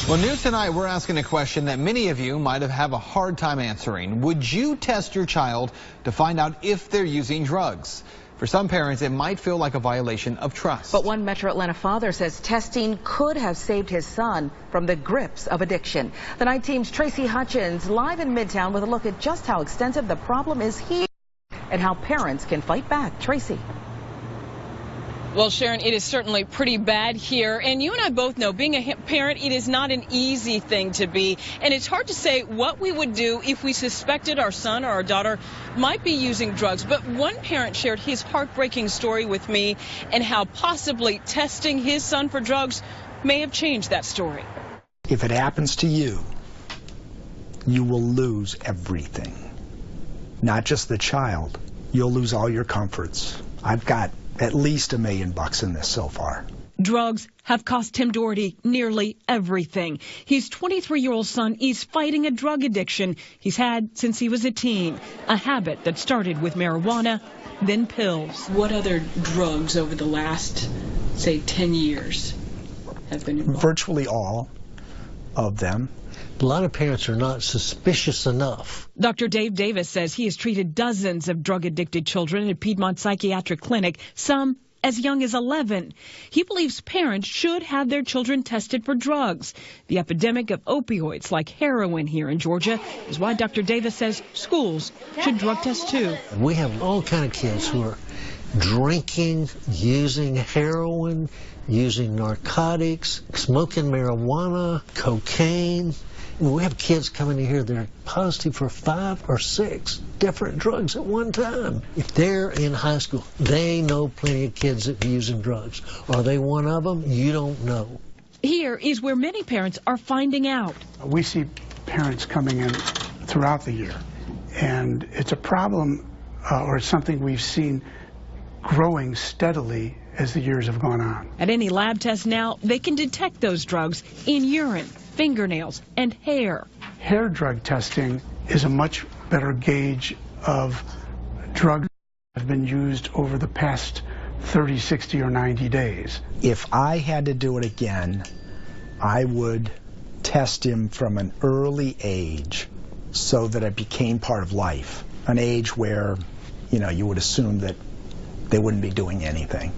Well, news tonight, we're asking a question that many of you might have a hard time answering. Would you test your child to find out if they're using drugs? For some parents, it might feel like a violation of trust. But one Metro Atlanta father says testing could have saved his son from the grips of addiction. The night team's Tracy Hutchins live in Midtown with a look at just how extensive the problem is here and how parents can fight back. Tracy. Well, Sharon, it is certainly pretty bad here. And you and I both know being a parent, it is not an easy thing to be. And it's hard to say what we would do if we suspected our son or our daughter might be using drugs. But one parent shared his heartbreaking story with me and how possibly testing his son for drugs may have changed that story. If it happens to you, you will lose everything. Not just the child. You'll lose all your comforts. I've got at least $1 million in this so far. Drugs have cost Tim Doherty nearly everything. His 23-year-old son is fighting a drug addiction he's had since he was a teen, a habit that started with marijuana, then pills. What other drugs over the last, say, 10 years have been involved? Virtually all of them. A lot of parents are not suspicious enough. Dr. Dave Davis says he has treated dozens of drug-addicted children at Piedmont Psychiatric Clinic, some as young as 11. He believes parents should have their children tested for drugs. The epidemic of opioids like heroin here in Georgia is why Dr. Davis says schools should drug test too. We have all kinds of kids who are drinking, using heroin, using narcotics, smoking marijuana, cocaine. We have kids coming in here that are positive for 5 or 6 different drugs at one time. If they're in high school, they know plenty of kids that are using drugs. Are they one of them? You don't know. Here is where many parents are finding out. We see parents coming in throughout the year, and it's a problem or it's something we've seen growing steadily as the years have gone on. At any lab test now, they can detect those drugs in urine, fingernails, and hair. Hair drug testing is a much better gauge of drugs that have been used over the past 30, 60, or 90 days. If I had to do it again, I would test him from an early age so that it became part of life. An age where, you know, you would assume that they wouldn't be doing anything.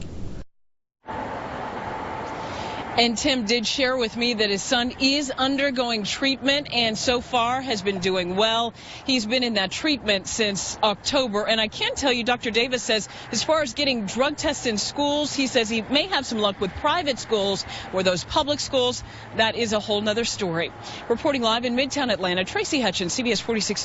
And Tim did share with me that his son is undergoing treatment and so far has been doing well. He's been in that treatment since October. And I can tell you, Dr. Davis says, as far as getting drug tests in schools, he says he may have some luck with private schools or those public schools. That is a whole nother story. Reporting live in Midtown Atlanta, Tracy Hutchins, CBS 46.